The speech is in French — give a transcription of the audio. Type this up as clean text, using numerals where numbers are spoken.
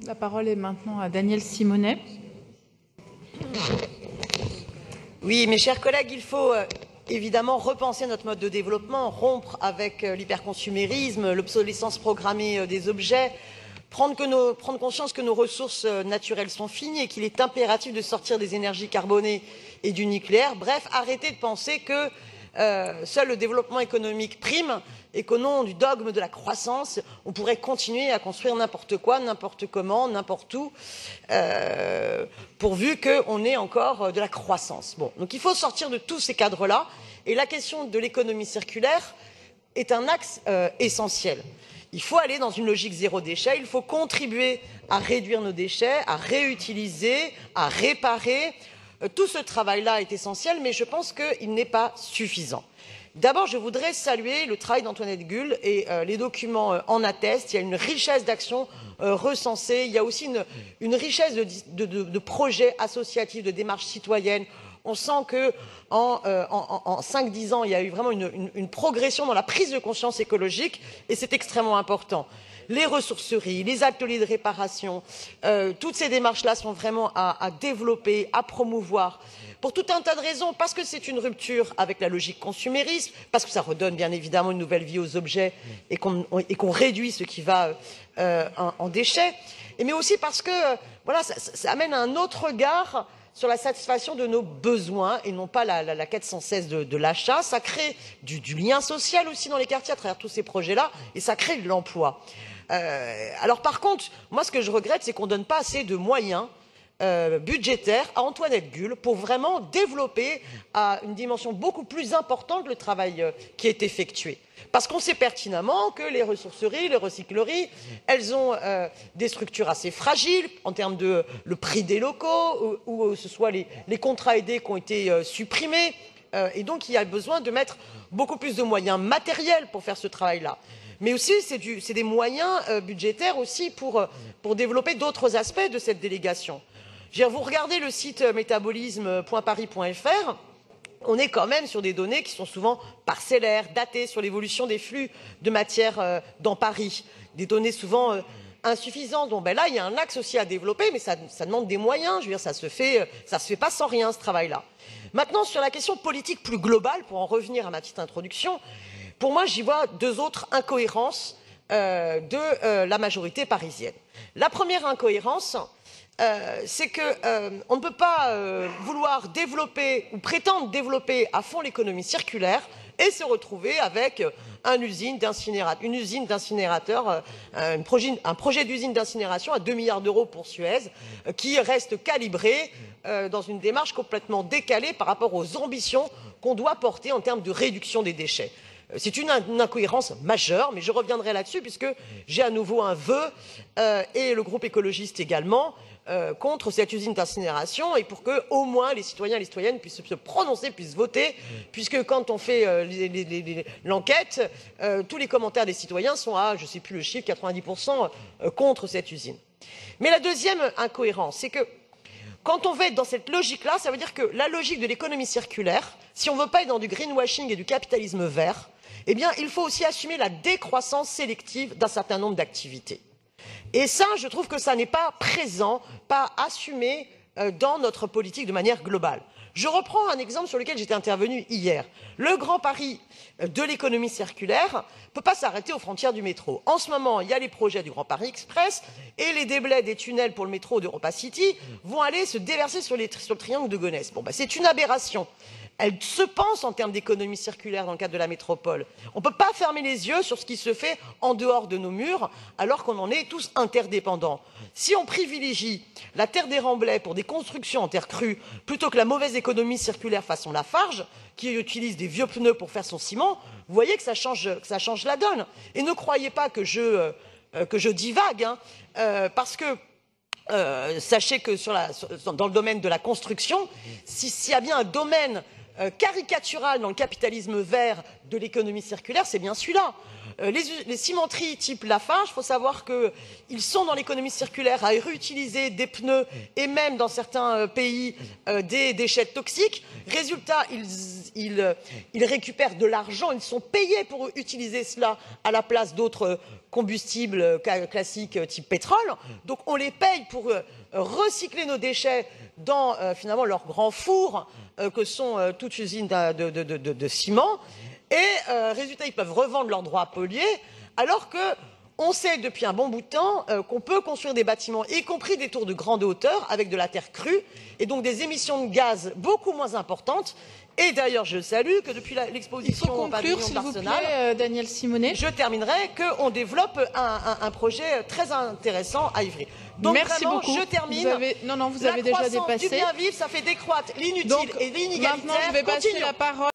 La parole est maintenant à Daniel Simonet. Oui, mes chers collègues, il faut évidemment repenser notre mode de développement, rompre avec l'hyperconsumérisme, l'obsolescence programmée des objets, prendre conscience que nos ressources naturelles sont finies et qu'il est impératif de sortir des énergies carbonées et du nucléaire. Bref, arrêter de penser que seul le développement économique prime et qu'au nom du dogme de la croissance, on pourrait continuer à construire n'importe quoi, n'importe comment, n'importe où, pourvu qu'on ait encore de la croissance. Bon, donc il faut sortir de tous ces cadres-là, et la question de l'économie circulaire est un axe essentiel. Il faut aller dans une logique zéro déchet, il faut contribuer à réduire nos déchets, à réutiliser, à réparer. Tout ce travail-là est essentiel, mais je pense qu'il n'est pas suffisant. D'abord, je voudrais saluer le travail d'Antoinette Guhl et les documents en attestent. Il y a une richesse d'actions recensées. Il y a aussi une richesse de projets associatifs, de démarches citoyennes. On sent qu'en 5-10 ans, il y a eu vraiment une progression dans la prise de conscience écologique et c'est extrêmement important. Les ressourceries, les ateliers de réparation, toutes ces démarches-là sont vraiment à développer, à promouvoir, pour tout un tas de raisons, parce que c'est une rupture avec la logique consumériste, parce que ça redonne bien évidemment une nouvelle vie aux objets et qu'on réduit ce qui va en déchets, mais aussi parce que voilà, ça amène un autre regard sur la satisfaction de nos besoins et non pas la quête sans cesse de l'achat. Ça crée du lien social aussi dans les quartiers à travers tous ces projets-là et ça crée de l'emploi. Alors par contre, moi ce que je regrette, c'est qu'on ne donne pas assez de moyens budgétaires à Antoinette Guhl pour vraiment développer à une dimension beaucoup plus importante le travail qui est effectué. Parce qu'on sait pertinemment que les ressourceries, les recycleries, elles ont des structures assez fragiles en termes de le prix des locaux, ou ce soit les contrats aidés qui ont été supprimés. Et donc il y a besoin de mettre beaucoup plus de moyens matériels pour faire ce travail-là. Mais aussi, c'est des moyens budgétaires aussi pour développer d'autres aspects de cette délégation. Vous regardez le site métabolisme.paris.fr, on est quand même sur des données qui sont souvent parcellaires, datées sur l'évolution des flux de matière dans Paris. Des données souvent insuffisantes. Bon, là, il y a un axe aussi à développer, mais ça demande des moyens. Je veux dire, ça se fait pas sans rien, ce travail-là. Maintenant, sur la question politique plus globale, pour en revenir à ma petite introduction, pour moi, j'y vois deux autres incohérences de la majorité parisienne. La première incohérence, c'est qu'on ne peut pas vouloir développer ou prétendre développer à fond l'économie circulaire et se retrouver avec une usine d'incinérateur, un projet d'usine d'incinération à 2 milliards d'euros pour Suez, qui reste calibré dans une démarche complètement décalée par rapport aux ambitions qu'on doit porter en termes de réduction des déchets. C'est une incohérence majeure, mais je reviendrai là-dessus puisque j'ai à nouveau un vœu, et le groupe écologiste également, contre cette usine d'incinération et pour que au moins les citoyens et les citoyennes puissent se prononcer, puissent voter, puisque quand on fait l'enquête, tous les commentaires des citoyens sont à, je ne sais plus le chiffre, 90% contre cette usine. Mais la deuxième incohérence, c'est que quand on veut être dans cette logique-là, ça veut dire que la logique de l'économie circulaire, si on ne veut pas être dans du greenwashing et du capitalisme vert, eh bien, il faut aussi assumer la décroissance sélective d'un certain nombre d'activités. Et ça, je trouve que ça n'est pas présent, pas assumé dans notre politique de manière globale. Je reprends un exemple sur lequel j'étais intervenu hier. Le Grand Paris de l'économie circulaire ne peut pas s'arrêter aux frontières du métro. En ce moment, il y a les projets du Grand Paris Express et les déblais des tunnels pour le métro d'Europa City vont aller se déverser sur le triangle de Gonesse. Bon, c'est une aberration. Elle se pense en termes d'économie circulaire dans le cadre de la métropole. On ne peut pas fermer les yeux sur ce qui se fait en dehors de nos murs, alors qu'on en est tous interdépendants. Si on privilégie la terre des remblais pour des constructions en terre crue, plutôt que la mauvaise économie circulaire façon Lafarge, qui utilise des vieux pneus pour faire son ciment, vous voyez que ça change la donne. Et ne croyez pas que je divague, parce que sachez que dans le domaine de la construction, s'il y a bien un domaine caricatural dans le capitalisme vert de l'économie circulaire, c'est bien celui-là. Les cimenteries type Lafarge, il faut savoir qu'ils sont dans l'économie circulaire à réutiliser des pneus et même dans certains pays des déchets toxiques. Résultat, ils récupèrent de l'argent, ils sont payés pour utiliser cela à la place d'autres combustibles classiques type pétrole. Donc on les paye pour recycler nos déchets dans finalement leurs grands fours que sont toutes usines de ciment. Et résultat, ils peuvent revendre leurs droits poliers, alors que on sait depuis un bon bout de temps qu'on peut construire des bâtiments, y compris des tours de grande hauteur, avec de la terre crue, et donc des émissions de gaz beaucoup moins importantes. Et d'ailleurs, je salue que depuis l'exposition au pavillon d'Arsenal, Daniel Simonet. Je terminerai qu'on développe un projet très intéressant à Ivry. Donc merci vraiment, beaucoup. je termine. Vous avez déjà dépassé. Du bien vivre, ça fait décroître l'inutile et l'inégalitaire. Maintenant, je vais passer la parole.